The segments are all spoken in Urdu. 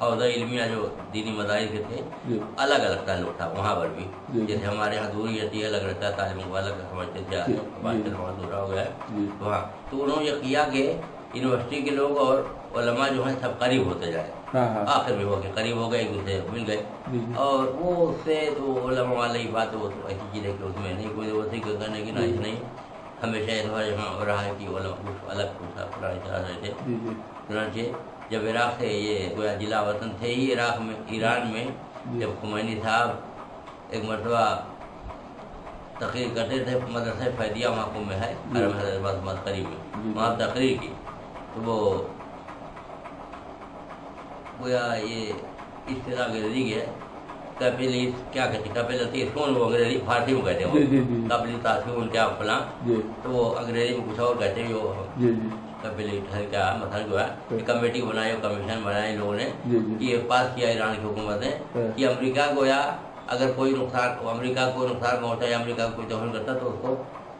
عہدہ علمیہ جو دینی مدارس کے تھے الگ الگ تعلق تھا وہاں پر بھی. جیسے ہمارے یہاں دوری رہتی ہے الگ رہتا ہے تعلیم کو الگ سمجھتے تھے بہت دورا ہو گیا ہے وہاں. تو انہوں نے یہ کیا کہ یونیورسٹی کے لوگ اور علماء جو ہیں سب قریب ہوتے جائے. آخر میں ہو کے قریب ہو گئے ایک دوسرے مل گئے. اور وہ اس سے تو علماء والی بات وہ تو ایسی چیز ہے کہ اس میں نہیں کوئی وسیع کرنے کی نائز نہیں. ہمیشہ یہاں ہو رہا ہے کہ علماء کچھ الگ کچھ پرانی طرح رہے تھے. چنانچہ جب عراق سے یہ گویا ضلع وطن تھے ہی عراق میں ایران میں جب خمینی صاحب ایک مرتبہ تقریر کرتے تھے مدرسہ فیدیہ وہاں میں ہے حرم حضرت قریب میں وہاں تقریر کی تو وہ گویا یہ اس طرح انگریزی ہے کپل کیا کہتے ہیں کپل سون وہ انگریزی فارسی میں کہتے ہیں قبل تاثون کیا فلاں تو وہ انگریزی میں کچھ اور کہتے ہیں جو کپل کیا مثلا جو ہے کمیٹی بنائی کمیشن بنائے لوگوں نے یہ پاس کیا ایران کی حکومت نے کہ امریکہ گویا اگر کوئی نقصان امریکہ کو نقصان پہنچا یا امریکہ کو کوئی توہین کرتا تو اس کو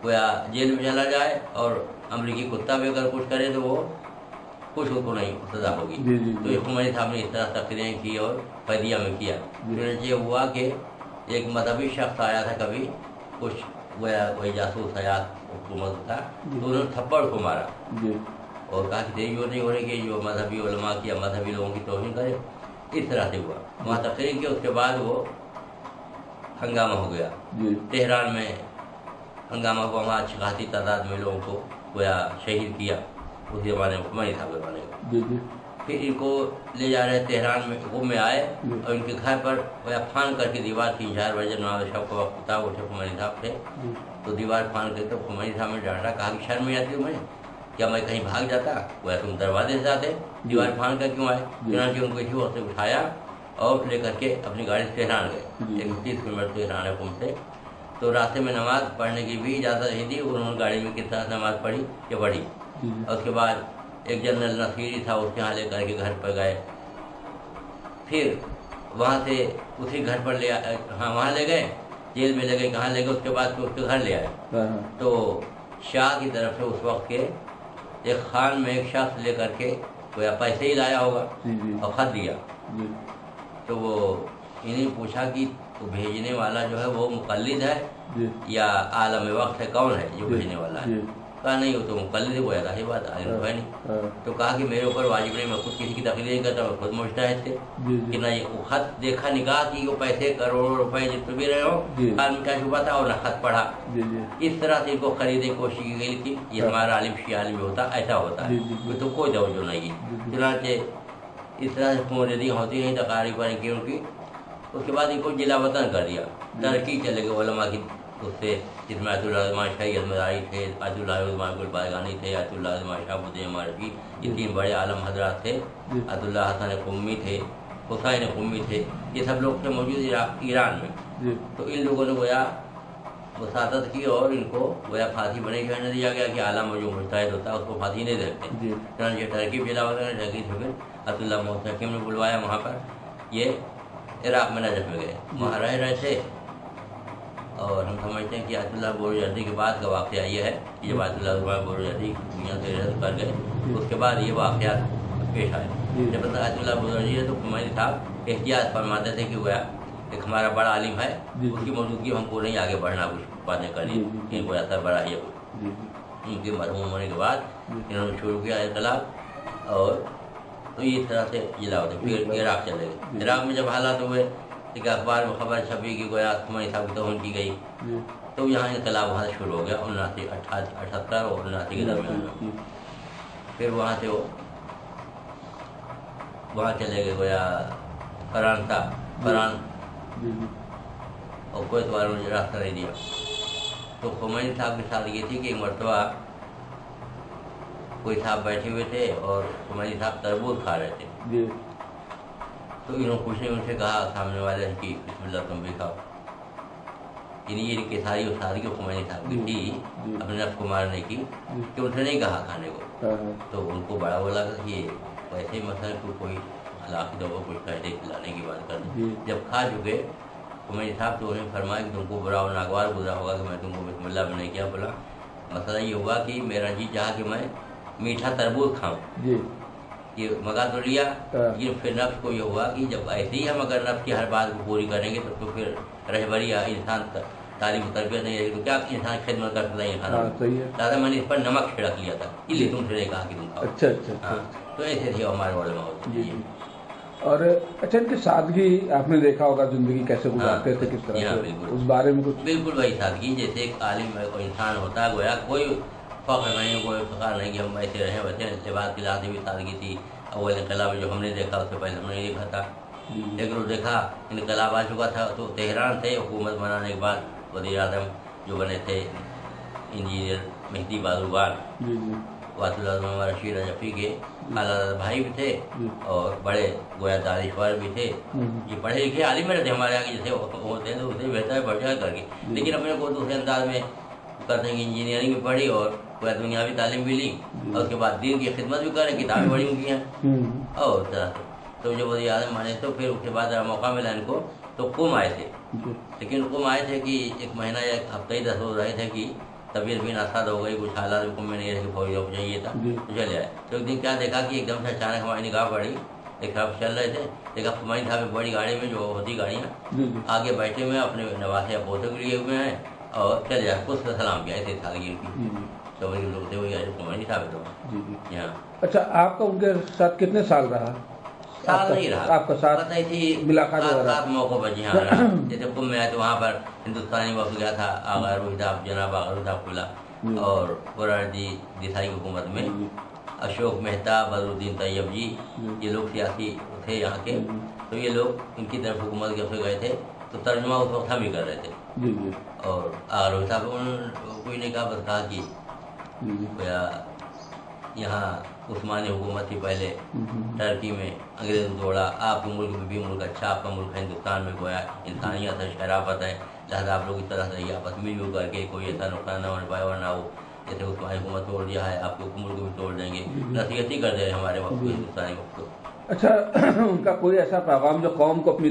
گویا جیل میں چلا جائے اور امریکی کتا بھی اگر کچھ کرے تو وہ کچھ اس کو نہیں سزا ہوگی. تو یہ خمینی صاحب نے اس طرح تقریریں کی اور فیدیہ میں کیا. یہ ہوا کہ ایک مذہبی شخص آیا تھا کبھی کچھ گویا کوئی جاسوس حیات حکومت تھا تو انہوں نے تھپڑ کو مارا اور کہا کہ یہ نہیں ہو رہی کہ جو مذہبی علماء کی یا مذہبی لوگوں کی توہین کرے. اس طرح سے ہوا وہاں تقریر کی. اس کے بعد وہ ہنگامہ ہو گیا تہران میں ہنگامہ ہوا. وہاں اچھی خاصی تعداد میں لوگوں کو گویا شہید کیا اس زمانے میں خمینی صاحب کے زمانے کا. پھر ان کو لے جا رہے تہران میں غم میں آئے اور ان کے گھر پر گویا پھان کر کے دیوار 3-4 بجے نواز شاہ کا وقت تھا. وہ خمینی صاحب تھے تو دیوار پھان کر تو خمینی صاحب نے ڈانٹا کہا کہ شرم نہیں آتی تمہیں کیا میں کہیں بھاگ جاتا گویا تم دروازے سے آتے دیوار پھان کر کیوں آئے. چنانچہ ان کو اسی وقت سے اٹھایا اور لے کر کے اپنی گاڑی سے تہران گئے. 30 کلومیٹر تہران ہے قم سے. تو راستے میں نماز پڑھنے کی بھی اجازت نہیں دی. انہوں نے گاڑی میں کس طرح نماز پڑھی کہ پڑھی. اور اس کے بعد ایک جنرل نصیری تھا اس کے یہاں لے کر کے گھر پر گئے. پھر وہاں سے اسی گھر پر لے وہاں لے گئے جیل میں لے گئے کہاں لے گئے. اس کے بعد پھر اس کے گھر لے آئے. تو شاہ کی طرف سے اس وقت کے ایک خان میں ایک شخص لے کر کے کوئی پیسے ہی لایا ہوگا اور خط دیا. تو وہ انہیں پوچھا کہ تو بھیجنے والا جو ہے وہ مقلد ہے یا عالم وقت ہے کون ہے جو بھیجنے والا ہے. کہا نہیں وہ تو مقلد ہو جاتا ہے بات عالم ہے نہیں. تو کہا کہ میرے اوپر واجب نہیں میں خود کسی کی تقریر نہیں کرتا میں خود مجتہد تھے کہ نہ وہ خط دیکھا نکاح کی وہ پیسے کروڑوں روپے جتنے بھی رہے ہو عالم کیا چھپا تھا اور نہ خط پڑھا. اس طرح سے ان کو خریدنے کی کوشش کی گئی کہ یہ ہمارا عالم شیعہ عالم ہوتا ایسا ہوتا ہے تو کوئی توجہ نہیں. چنانچہ اس طرح سے فوردیں ہوتی نہیں تقاریب پر کی ان کی. اس کے بعد ان کو ضلع وطن کر دیا. ترقی چلے گئے علماء کی اس سے جس میں آیت اللہ عظمان شاہی ازمداری تھے آیت اللہ عظمان گلبارگانی تھے آیت اللہ عظمان شاہ بدین مارفی یہ 3 بڑے عالم حضرات تھے. آیت اللہ حسن قمی تھے حسین قمی تھے یہ سب لوگ تھے موجود ایران میں. تو ان لوگوں نے گویا وساطت کی اور ان کو گویا پھانسی بنے جو ہے نہ دیا گیا کہ عالم جو مجتہد ہوتا ہے اس کو پھانسی نہیں دیتے. چنانچہ ترکیب ضلع وطن ترکیب سے پھر آیت اللہ محمد حکیم نے بلوایا وہاں پر. یہ عراق میں نجف میں گئے وہاں رہے تھے. اور ہم سمجھتے ہیں کہ آیت اللہ بورجردی کے بعد کا واقعہ یہ ہے کہ جب آیت اللہ بورجردی دنیا سے رحلت کر گئے اس کے بعد یہ واقعات پیش آئے. جب آیت اللہ بورجردی ہے تو خمینی صاحب احتیاط فرماتے تھے کہ گویا ایک ہمارا بڑا عالم ہے اس کی موجودگی ہم کو نہیں آگے بڑھنا کچھ باتیں کرنی ان کو ایسا بڑا ہے کچھ. ان کے مرحوم ہونے کے بعد انہوں نے شروع کیا اطلاع اور تو اس طرح سے ضلع ہوتے پھر عراق چلے گئے. عراق میں جب حالات ہوئے ایک اخبار میں خبر چھپی کہ گویا خمینی صاحب کی توہین کی گئی تو یہاں انقلاب وہاں سے شروع ہو گیا 78 اور 79 کے درمیان. پھر وہاں سے وہ وہاں چلے گئے گویا فران اور کوئی اتوار نے راستہ نہیں دیا. تو خمینی صاحب کے ساتھ یہ تھی کہ ایک مرتبہ کوئی صاحب بیٹھے ہوئے تھے اور خمینی صاحب تربوز کھا رہے تھے. تو انہوں کچھ نے ان سے کہا سامنے والے کہ بسم اللہ تم بھی کھاؤ. یعنی یہ کہ ساری سادگی خمینی صاحب کی تھی اپنے نفس کو مارنے کی کہ ان سے نہیں کہا کھانے کو. تو ان کو بڑا وہ لگا کہ ویسے مثلا کوئی اخلاقی دو کچھ کہتے کھلانے کی بات کر دیں. جب کھا چکے خمینی صاحب تو انہیں فرمایا کہ تم کو برا و ناگوار گزرا ہوگا کہ میں تم کو بسم اللہ میں نہیں کیا. بولا مسئلہ یہ ہوا کہ میرا جی چاہا کہ میں میٹھا تربوز کھاؤں یہ مگا تو لیا، لیکن پھر نفس کو یہ ہوا کہ جب ایسے ہی ہم اگر نفس کی ہر بات کو پوری کریں گے تو پھر رہبری یا انسان تعلیم و تربیت نہیں رہے گی تو کیا انسان خدمت کر سکتا ہے کھانا. دادا میں نے اس پر نمک چھڑک لیا تھا، اس لیے تم سے نہیں کہا کہ تم کھاؤ. اچھا اچھا. تو ایسے تھے ہمارے علماء ہوتے ہیں. اور اچھا، ان کی سادگی آپ نے دیکھا ہوگا، زندگی کیسے گزارتے تھے، کس طرح سے، اس بارے میں کچھ؟ بالکل وہی سادگی جیسے ایک عالم کوئی انسان ہوتا ہے، گویا کوئی فخر نہیں، کوئی فخر نہیں کہ ہم ایسے رہیں ویسے. لباس کی ذات بھی سادگی تھی. اول انقلاب جو ہم نے دیکھا اس سے پہلے ہم نے نہیں دیکھا تھا، لیکن وہ دیکھا انقلاب آ چکا تھا. تو تہران سے حکومت بنانے کے بعد وزیر اعظم جو بنے تھے انجینئر مہدی بازرگان، واسل اعظم رشید رجفی کے خالہ بھائی بھی تھے اور بڑے گویا دانشور بھی تھے. یہ پڑھے لکھے عالم رہتے ہمارے آگے جیسے ہوتے ہیں تو اسے بہتر ہے بڑھ کر کے، لیکن اپنے کو دوسرے انداز میں کرتے ہیں کہ انجینئرنگ بھی پڑھی اور گویا دنیاوی تعلیم بھی لی اور اس کے بعد دین کی خدمت بھی کریں. کتابیں بڑی ان کی ہیں اور طرح سے. تو جب وزیر اعظم بنے تو پھر اس کے بعد موقع ملا ان کو تو قوم آئے تھے. لیکن قوم آئے تھے کہ ایک مہینہ یا ایک ہفتہ ہی 10 روز رہے تھے کہ طبیعت بھی ناساد ہو گئی، کچھ حالات حکم میں نہیں رہے کہ فوری ہو چاہیے تھا تو چلے آئے. تو ایک دن کیا دیکھا کہ ایک دم سے اچانک ہماری نگاہ پڑی، ایک طرف چل رہے تھے، دیکھا فمائی صاحب بڑی گاڑی میں جو ہوتی گاڑیاں آگے بیٹھے ہوئے اپنے نواسے یا پوتے کو لیے ہوئے ہیں اور چل جائے اس کا سلام کیا. ایسے سادگی کی تو وہی لوگ تھے، وہی فمائی صاحب تو یہاں. اچھا، آپ کا ان کے ساتھ کتنے سال رہا؟ سال نہیں رہا، آپ کا ساتھ پتہ ہی تھی سات موقع پر. جی ہاں، جیسے قم میں آئے تو وہاں پر ہندوستانی وقت گیا تھا آغا روحتاب جناب آغا روحتاب قلعہ اور قرآن دیسائی حکومت میں اشوک مہتا، بدر الدین طیب جی، یہ لوگ سیاسی تھے یہاں کے. تو یہ لوگ ان کی طرف حکومت کے سے گئے تھے تو ترجمہ اس وقت ہم ہی کر رہے تھے. اور آغا روحتاب کوئی نے کہا، بس کہا کہ یہاں عثمانی حکومت تھی پہلے ٹرکی میں، انگریزوں توڑا، آپ کے ملک میں بھی ملک اچھا، آپ کا ملک ہندوستان میں گویا انسانیت ہے، شرافت ہے، لہٰذا آپ لوگ اس طرح سے آپس مل جل کر کے کوئی ایسا نقصان نہ ہونے پائے، ورنہ وہ جیسے عثمانی حکومت توڑ دیا ہے آپ کے ملک بھی توڑ دیں گے. نصیحت ہی کر دے ہمارے وقت کو، ہندوستانی وقت کو. اچھا، ان کا کوئی ایسا پیغام جو قوم کو اپنی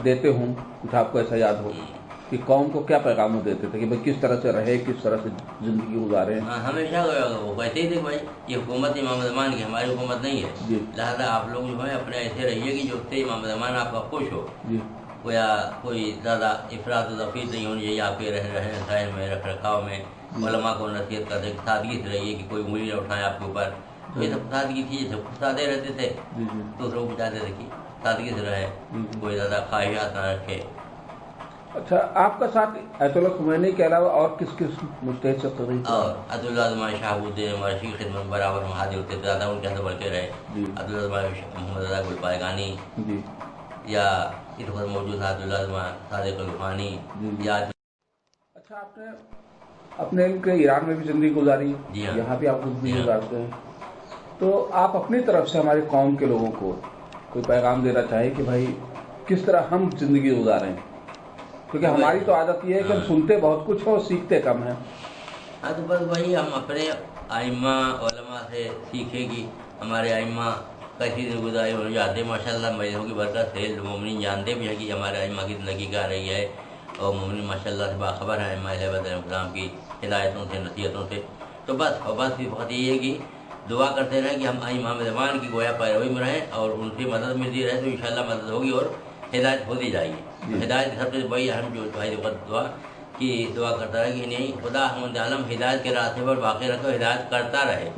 دیتے ہوں، کچھ آپ کو ایسا یاد ہو کہ قوم کو کیا پیغام دیتے تھے کہ بھائی کس طرح سے رہے، کس طرح سے زندگی گزارے؟ ہمیشہ وہ کہتے ہی تھے بھائی یہ حکومت امام زمان کی، ہماری حکومت نہیں ہے، لہٰذا آپ لوگ جو ہے اپنے ایسے رہیے کہ جو سے امام زمان آپ کا خوش ہو. کوئی زیادہ افراد و تفریح نہیں ہونی چاہیے آپ کے رہن سہن میں، رکھ رکھاؤ میں. علماء کو نصیحت کرتے کہ سادگی سے رہیے کہ کوئی انگلی نہ اٹھائے آپ کے اوپر. تو یہ سب سادگی تھی، جیسے خود سادے رہتے تھے دوسروں کو چاہتے تھے کہ سادگی سے رہے، کوئی زیادہ خواہشات نہ رکھے. اچھا، آپ کا ساتھ ایت اللہ خمینی کے علاوہ اور کس کس مجتہد سے تقریب؟ اور عبداللہ شہاب الدین مرشی کی خدمت برابر مہادی ہوتے تھے، زیادہ ان کے ہاتھ بڑھ کے رہے. عبداللہ محمد رضا گلپائگانی یا اس وقت موجود ہے عبداللہ صادق الفانی. اچھا، آپ نے اپنے علم کے ایران میں بھی زندگی گزاری، یہاں بھی آپ زندگی گزارتے ہیں، تو آپ اپنی طرف سے ہماری قوم کے لوگوں کو کوئی پیغام دینا چاہے کہ بھائی کس طرح ہم زندگی گزاریں؟ کیونکہ ہماری تو عادت یہ ہے کہ ہم سنتے بہت کچھ ہیں اور سیکھتے کم ہیں. ہاں، تو بس وہی ہم اپنے ائمہ علماء سے سیکھیں کہ ہمارے ائمہ کیسی زندگی گزاری ہونے جاتے ہیں. ماشاء اللہ مجلسوں کی برکت سے مومنین جانتے بھی ہیں کہ ہمارے ائمہ کی زندگی کیا رہی ہے، اور مومنین ماشاء اللہ سے باخبر ہیں ائمہ اہل بیت علیہ السلام کی ہدایتوں سے، نصیحتوں سے. تو بس وقت یہ ہے کہ دعا کرتے رہیں کہ ہم امام زمان کی گویا پیروی میں رہیں اور ان سے مدد ملتی رہے تو انشاءاللہ مدد ہوگی اور ہدایت ہوتی جائے گی. ہدایت سب سے بڑی اہم جو بھائی وقت دعا کرتا رہے کہ نہیں خدا احمد عالم ہدایت کے راستے پر باقی رکھو، ہدایت کرتا رہے.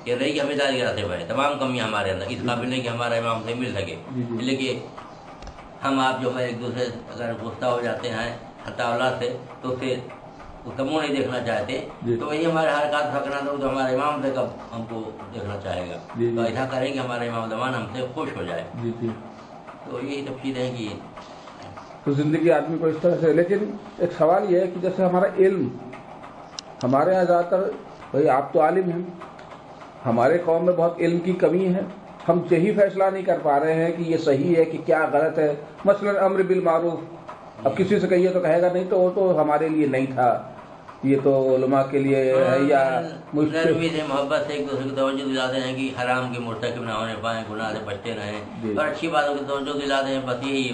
یہ نہیں کہ ہم ہدایت کے راستے پر ہیں، تمام کمیاں ہمارے اندر اس قابل نہیں کہ ہمارا امام سے مل سکے، لیکن ہم آپ جو ہے ایک دوسرے اگر گفتہ ہو جاتے ہیں حتیٰ اولاد سے تو اسے اس کا منہ نہیں دیکھنا چاہتے، تو وہی ہمارے حرکات پھکنا تو ہمارے امام سے کب ہم کو دیکھنا چاہے گا. تو ایسا کریں کہ ہمارے امام زمان ہم سے خوش ہو جائے. تو یہی سب چیزیں ہیں کہ تو زندگی آدمی کو اس طرح سے. لیکن ایک سوال یہ ہے کہ جیسے ہمارا علم، ہمارے یہاں زیادہ تر بھائی آپ تو عالم ہیں، ہمارے قوم میں بہت علم کی کمی ہے، ہم یہی فیصلہ نہیں کر پا رہے ہیں کہ یہ صحیح ہے کہ کیا غلط ہے. مثلا امر بالمعروف، اب کسی سے کہیے تو کہے گا نہیں تو وہ تو ہمارے لیے نہیں تھا، یہ تو علماء کے لیے ہے. یا محبت سے ایک دوسرے کو توجہ دلاتے ہیں کہ حرام کے مرتکب نہ ہونے پائیں، گناہ سے بچتے رہیں، اور اچھی باتوں کی توجہ دلاتے ہیں. بس یہی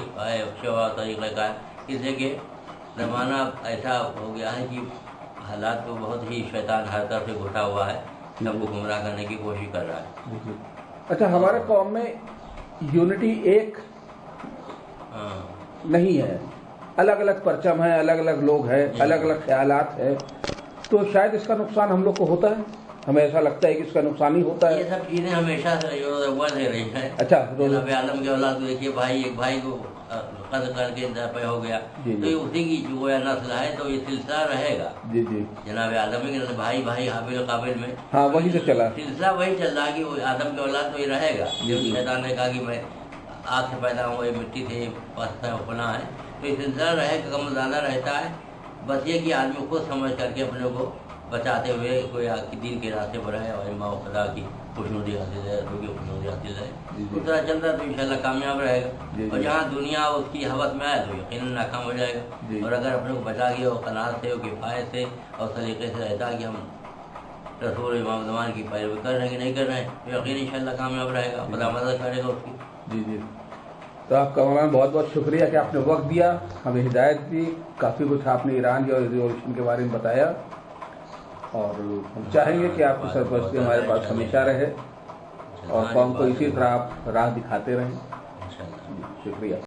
شعبہ طریقہ کار. اس لیے کہ زمانہ ایسا ہو گیا ہے کہ حالات کو بہت ہی شیطان ہر طرف سے گھٹا ہوا ہے، سب کو گمراہ کرنے کی کوشش کر رہا ہے. اچھا ہمارے قوم میں یونٹی ایک نہیں ہے، الگ الگ پرچم ہیں، الگ الگ لوگ ہیں، الگ الگ خیالات ہیں، تو شاید اس کا نقصان ہم لوگ کو ہوتا ہے، ہمیں ایسا لگتا ہے کہ اس کا نقصان ہی ہوتا ہے۔ یہ سب چیزیں ہمیشہ سے روز رہی ہیں۔ اچھا جناب عالم کے اولاد کو دیکھیے، بھائی ایک بھائی کو قتل کر کے پہ ہو گیا، تو یہ اسی کی جو ہے نسل ہے، تو یہ سلسلہ رہے گا۔ جی جی جناب آدم کے بھائی بھائی حابل قابل میں ہاں وہی سے چلا سلسلہ، وہی چل رہا کہ وہ آدم کے اولاد تو یہ رہے گا۔ جب شیطان نے کہا کہ میں آگ سے پیدا ہوں، یہ مٹی سے پستہ ہے، فلاں ہے، تو یہ سلسلہ رہے گا، کم زیادہ رہتا ہے۔ بس یہ کہ آدمی خود سمجھ کر کے اپنے کو بچاتے ہوئے کوئی دین کے راستے پر ہے اور ماں خدا کی خوشنودی حاصل ہے، روح کی خوشنودی حاصل ہے، اس طرح چلتا ہے تو انشاءاللہ کامیاب رہے گا۔ اور جہاں دنیا اس کی حوث میں آئے تو یقیناً ناکام ہو جائے گا۔ اور اگر اپنے کو بچا گیا وہ قناعت سے، وہ کفایت سے اور سلیقے سے رہتا کہ ہم رسول امام زمان کی پیروی کر رہے ہیں کہ نہیں کر رہے ہیں، تو یقین انشاءاللہ کامیاب رہے گا، خدا مدد کرے گا اس کی۔ جی جی تو آپ کا مولانا بہت بہت شکریہ کہ آپ نے وقت دیا، ہمیں ہدایت دی، کافی کچھ آپ نے ایران اور ریزولوشن کے بارے میں بتایا، اور ہم چاہیں گے کہ آپ کی سرپرستی ہمارے پاس ہمیشہ رہے اور قوم کو اسی طرح آپ راہ دکھاتے رہیں۔ شکریہ۔